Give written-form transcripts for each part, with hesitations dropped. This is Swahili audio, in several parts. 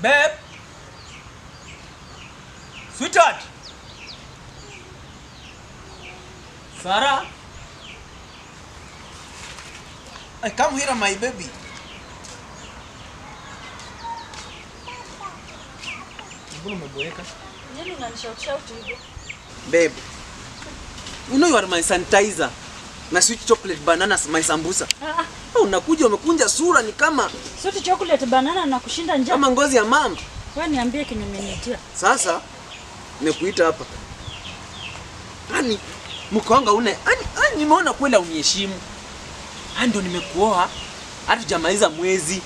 Babe. Sweetheart. Sarah. I come here, my baby. Mbona umeboeka? Nini unanishout hivyo? Babe. You know you are my sanitizer. Na sweet chocolate banana my sambusa. Unakuja umekunja sura ni kama sweet chocolate banana na kushinda njaa. Kama ngozi ya mama. Wewe niambie kinyemenitia. Sasa nimekuita hapa. Ani mkonga une. Ani nimeona kwenda uniheshimu. Ndio nimekuoa. Hata hujamaliza mwezi.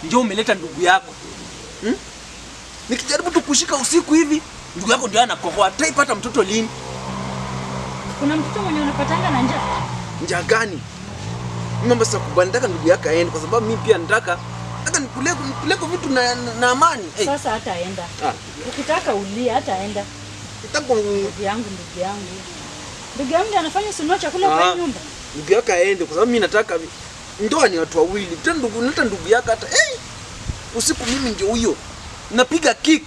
Ndio umeleta ndugu yako. Nikijaribu tukushika usiku hivi, ndugu yako ndio anakohoa. Ataipata mtoto lini? Kuna mtoto mwenye unapatanga na njaa? Njaa gani? Mimi sasa kubandaka ndugu yako aende kwa sababu mimi pia nataka nipeleke vitu na amani. Sasa hata aenda. Ukitaka ulia hata aenda. Nitaka ndugu yangu. Ndugu yangu anafanya sunua chakula kwa nyumba. Ndugu yako aende kwa sababu mimi nataka ndoa ni watu wawili. Tena ndugu yako hata usiku mimi ndio huyo. Napiga kick.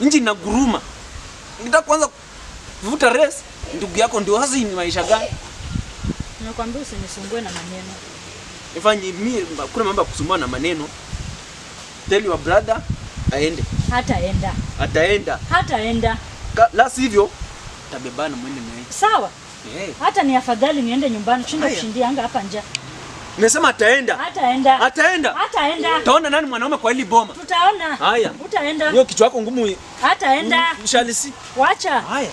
Nje na guruma. Nitaka kwanza kuvuta race. Ndugu yako ndio hasa ni maisha gani? Nakwambia usinisumbue na maneno. Ifanye mimi kuna mambo ya kusumbua na maneno. Tell your brother aende. Hataenda. Hataenda. La sivyo tabebana mwende naye. Sawa? Hata ni afadhali niende nyumbani kushinda kushindia anga hapa nje. Nimesema ataenda. Ataenda. Utaona nani mwanaume kwa hili boma? Tutaona. Haya. Utaenda. Hiyo kichwa yako ngumu. Ataenda. Mshalisi. Wacha. Haya.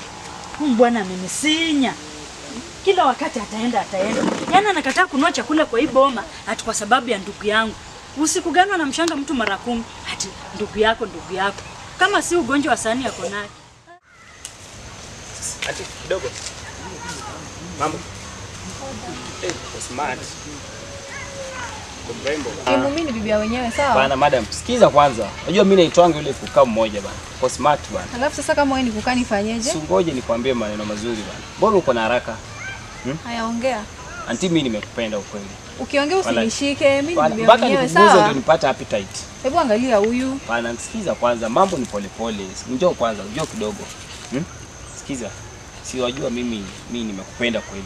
Bwana amenisinya. Kila wakati ataenda. Yaani anakataa kununua chakula kwa hii boma ati kwa sababu ya ndugu yangu. Usiku gani anamshanga mtu mara 10 ati ndugu yako. Kama si ugonjwa wa sani yako naye. Ati kidogo. Mambo. Smart. Kumrembo. Mimi ni bibi wenyewe sawa? Bana madam, sikiza kwanza. Unajua mimi naitwanga yule kukaa mmoja bana. Kwa smart bana. Alafu sasa kama wewe ni kukaa nifanyeje? Ngoje nikwambie maneno mazuri bana. Mbona uko na haraka? Haya ongea. Anti mimi nimekupenda ukweli. Ukiongea usinishike, mimi ni bibi wenyewe sawa? Mpaka ndio nipata appetite. Hebu angalia huyu. Bana sikiza kwanza, mambo ni polepole. Njoo kwanza, njoo kidogo. Sikiza. Si wajua mimi nimekupenda kweli.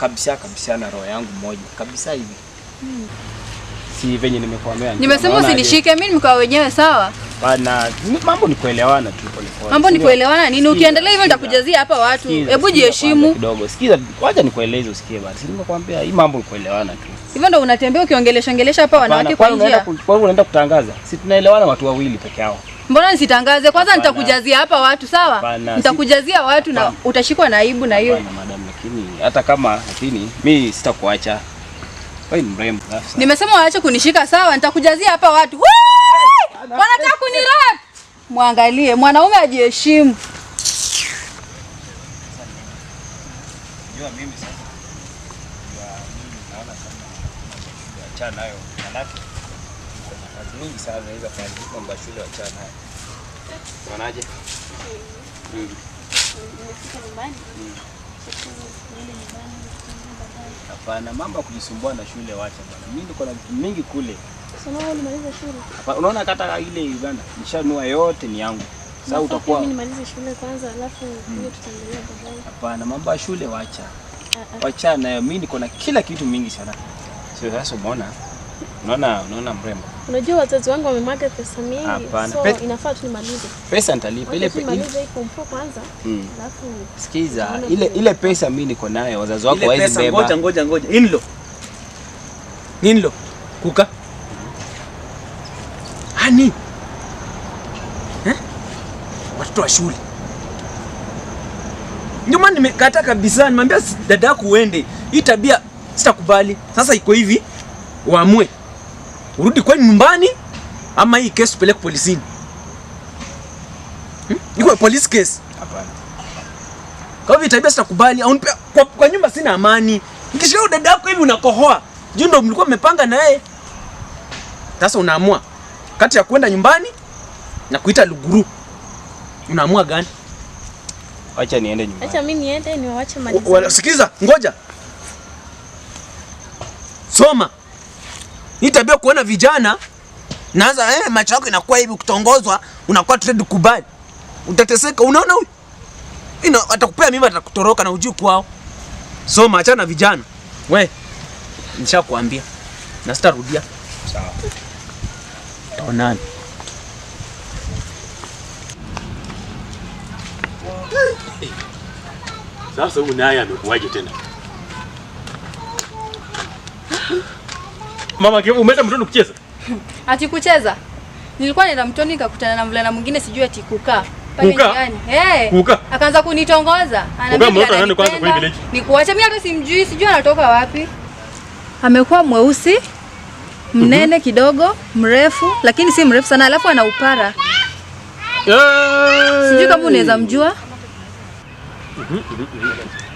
Kabisa na roho yangu moja. Kabisa hivi. Si venye nimekuambia. Nimesema usinishike, mimi nimekuwa wenyewe sawa? Bana, mambo ni kuelewana tu polepole. Mambo ni kuelewana nini? Ukiendelea hivyo nitakujazia hapa watu. Hebu jiheshimu. Kidogo. Sikiza, wacha nikueleze usikie basi. Nimekwambia hii mambo ni kuelewana tu. Hivyo ndo unatembea ukiongelesha hapa wanawake kwa njia. Kwa nini unaenda kutangaza? Si tunaelewana watu wawili peke yao. Mbona nisitangaze? Kwanza nitakujazia hapa watu sawa? Nitakujazia watu na utashikwa na aibu na hiyo. Bana madam, lakini hata kama mimi sitakuacha. Wewe ni mrembo. Nimesema waache kunishika sawa, nitakujazia hapa watu. Wanataka kunirap. Muangalie, mwanaume ajiheshimu. Unajua mimi sasa. Mimi naona sana achana nayo. Alafu kazi nyingi sana naweza kazi kwamba shule achana nayo. Unaonaje? Nimefika nyumbani. Hapana, mambo ya kujisumbua na shule wacha bwana. Mimi niko na vitu mingi kule. Sasa ulimaliza shule? Hapana, unaona kata ile Uganda nishanua yote ni yangu. Sasa utakuwa mimi nimalize shule kwanza alafu hiyo tutaendelea baadaye. Hapana, mambo ya shule wacha. Wacha nayo, mimi niko na kila kitu mingi sana. Sio sasa unaona mrembo. Unajua wazazi wangu wamemwaga pesa mingi. Hapana. So inafaa tu nimalize. Pesa nitalipa ile pesa. Nimalize iko mfuko kwanza. Alafu sikiza ile pesa mimi niko nayo, wazazi wako hawezi beba. Ngoja. Inlo. Kuka. Hani. Watoto wa shule. Ndio maana nimekata kabisa, nimwambia dada yako uende. Hii tabia sitakubali. Sasa iko hivi, uamue. Urudi kwenu nyumbani ama hii kesi peleke polisini. Iko police case. Hapana. Kwa hivyo tabia sitakubali. Kwa nyumba sina amani. Nikishika dada yako hivi unakohoa. Juu ndio mlikuwa mmepanga na yeye. Sasa unaamua kati ya kwenda nyumbani na kuita luguru. Unaamua gani? Acha niende nyumbani. Acha mimi niende niwaache mali. Sikiza, ngoja. Soma. Hii tabia kuona vijana naanza macho yako inakuwa hivi kutongozwa, unakuwa trade kubali. Utateseka, unaona huyu? Atakupea mimba atakutoroka na ujui kwao. Soma, achana na vijana. We, nishakwambia. Na sitarudia. Sawa. Taonani. Sasa huyu naye amekuaje tena? Mama Kevu, umeenda mtoni kucheza? Ati kucheza? Nilikuwa nenda mtoni nikakutana na mvulana mwingine sijui ati kukaa. Kukaa? Kukaa? Akaanza kunitongoza. Ananiambia nikuache, mimi hata simjui, sijui anatoka wapi. Amekuwa mweusi, mnene kidogo, mrefu, lakini si mrefu sana, alafu ana upara. Sijui kama unaweza mjua.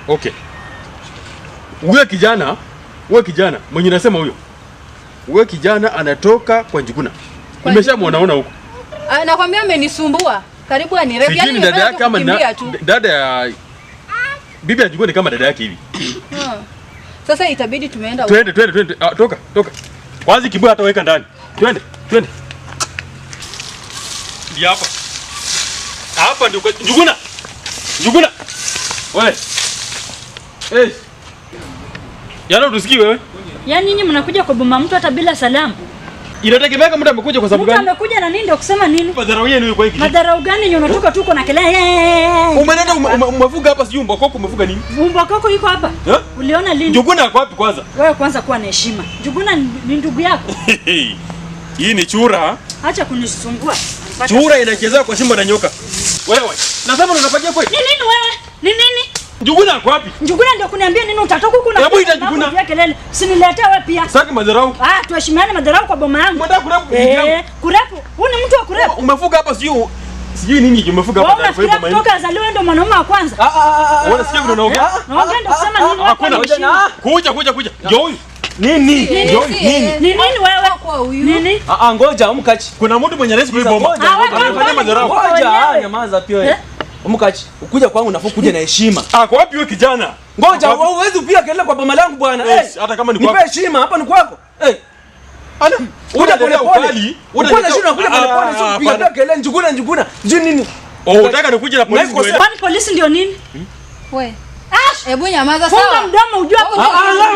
Okay. Wewe kijana mwenye nasema huyo. Wewe kijana anatoka kwa Njuguna. Nimeshamuona huko. Nakwambia amenisumbua. Karibu anirefu. Yaani dada yake kama dada ya bibi ya Njuguna kama dada yake hivi. Sasa itabidi tumeenda huko. Twende. Toka. Kwanza kibua hata weka ndani. Twende. Ndio hapa. Hapa ndio Njuguna. Wewe. Yana utusikii wewe? Yaani nyinyi mnakuja kwa boma mtu hata bila salamu. Inategemea kama mtu amekuja kwa sababu gani? Mtu amekuja na nini ndio kusema nini? Madharau yenu yuko hiki. Madharau gani yenye unatoka tu na kelele? Umeleta umefuga hapa sijui mbwa koko umefuga nini? Mbwa koko yuko hapa? Uliona lini? Njuguna yuko wapi kwanza? Wewe kwanza kuwa na heshima. Njuguna ni ndugu yako. Hii ni chura. Acha kunisumbua. Chura inachezea kwa simba na nyoka. Wewe, nasema unafagia kweli? Ni nini wewe? Ni nini? Njuguna yuko wapi? Njuguna ndio kuniambia nini utatoka huku na hebu ita Njuguna. Kelele. Usiniletee wewe pia. Saki madharau. Tuheshimiane, madharau kwa boma yangu. Mwenda kurepu. Kurepu. Huyu ni mtu wa kurepu. Umefuga hapa sijui nini umefuga hapa ndani kwa hiyo boma. Toka azaliwe ndio mwanaume wa kwanza. Unasikia vile unaongea? Naongea ndio kusema nini? Hakuna. Kuja. Ndio huyu. Nini? Ni nini wewe kwa huyu? Nini? Ngoja umkachi. Kuna mtu mwenye anaishi kwa boma. Anafanya madharau. Ngoja, nyamaza pia wewe. Umkachi. Ukuja kwangu nafuu kuja na heshima. Kwa wapi wewe kijana? Ngoja, huwezi upia kelele kwa boma langu bwana. Hata kama ni kwako. Nipe heshima, hapa ni kwako. Ana kuja pole pole. Unakuja shida kuja pole pole, sio kupiga kelele Njuguna. Juu nini? Unataka nikuje na polisi wewe? Kwani polisi ndio nini? Wewe. Hebu nyamaza sawa. Funga mdomo ujue hapo.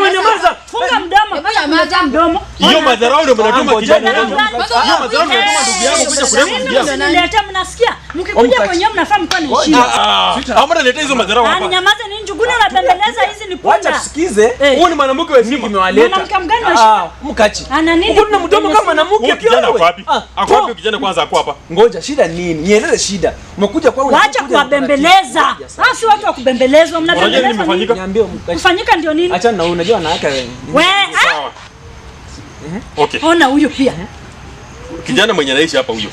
Wewe nyamaza. Funga mdomo. Hebu nyamaza mdomo. Hiyo madharau ndio mnatuma kijana wangu. Hiyo madharau ndio ndugu yangu kuja kurefu ndugu yangu. Mnaleta mnasikia? Mkikuja kwenyewe mnafahamu kwa ni shida. Hamna leta hizo madharau hapa. Nyamaza nini Njuguna unabembeleza hizi ni punda. Acha tusikize. Huyu ni mwanamke wa heshima nimewaleta. Mwanamke mgani wa heshima? Mkachi. Ana nini? Kuna mdomo kama mwanamke pia kijana wewe. wapi? Ako wapi kijana kwanza ako hapa? Ngoja, shida nini? Nieleze shida. Umekuja kwangu. Acha kuwabembeleza. Si watu wa kubembelezwa, mnabembeleza. Nimefanyika. Niambie mkachi. Kufanyika ndio nini? Acha na unajua anaweka wewe. Sawa. Okay. Ona huyo pia. Kijana mwenye anaishi hapa huyo.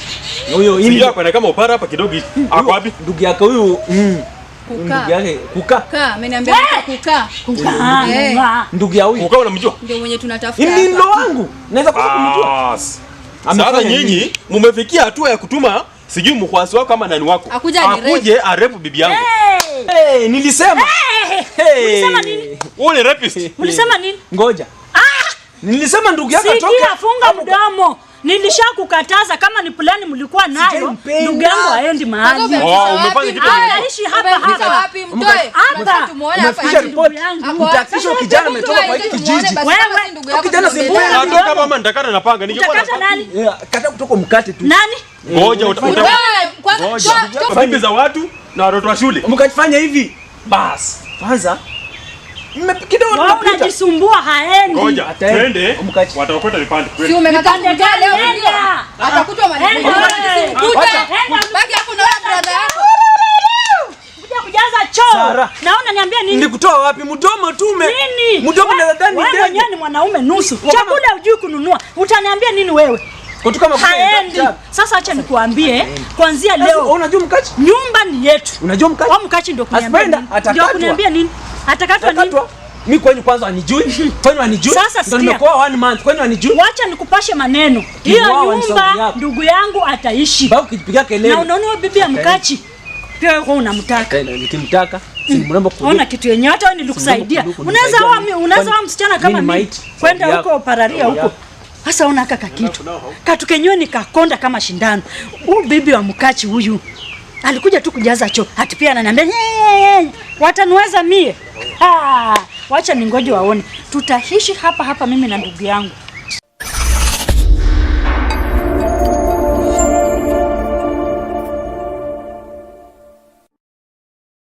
Huyo hivi hapa kama upara hapa kidogo hivi. Ako wapi? Ndugu yake huyu. Ndugu yake kukaa. Ameniambia kukaa. Ndugu ya huyu. Kukaa unamjua? Ndio mwenye tunatafuta. Ni ndo wangu. Naweza kumjua. Sasa nyinyi mumefikia hatua ya kutuma sijui mkwasi wako kama nani wako. Akuje arepu bibi yangu. Nilisema. Ulisema nini? Wewe ni rapist. Ulisema nini? Ngoja. Nilisema ndugu yako atoke. Sikia, funga mdomo. Nilishakukataza kama ni plani mlikuwa nayo. Ndugu yangu haendi mahali. Umefanya kitu gani? Anaishi hapa. Wapi mtoe? Hapa. Tumuone hapa. Utakisha kijana ametoka kwa hiki kijiji. Wewe kijana simbuya. Atoka hapa ama ndakana napanga ningekuwa utakata nani? Kata kutoka mkate tu. Nani? Ngoja bibi za watu na watoto wa shule. Mkafanya hivi. Bas. Kwanza kidogo tunapita. Unajisumbua haendi. Ngoja twende. Wataokota vipande. Si umekataa kukaa leo ndio. Atakutwa mali. Baki hapo na brother yako. Kuja kujaza choo. Naona niambia nini? Nilikutoa wapi? Mdomo tume. Nini? Mdomo nadhani wewe mwenyewe ni mwanaume nusu. Chakula hujui kununua. Utaniambia nini wewe? Kutu kama haendi. Sasa acha nikuambie kuanzia leo. Unajua mkachi? Nyumba ni yetu. Unajua mkachi? Wa mkachi ndio kuniambia. Ndio kuniambia nini? Atakatwa nini? Mimi kwani kwanza wanijui? Kwani wanijui? Ndio nimekuwa 1 month. Kwani wanijui? Wacha nikupashe maneno. Hiyo nyumba ndugu yangu ataishi. Babu kipiga kelele. Na unaona bibi ya Mkachi. Pia wewe unamtaka. Nikimtaka, si mrembo kuliko. Ona kitu yenyewe hata wewe nilikusaidia. Unaweza wa msichana kama mimi kwenda huko pararia huko. Sasa ona kaka kitu. Katukenyewe nikakonda kama shindano. Huyu bibi wa Mkachi huyu alikuja tu kujaza choo. Hati pia ananiambia, "Wataniweza mie." Wacha ningoje waone. Tutaishi hapa hapa mimi na ndugu yangu.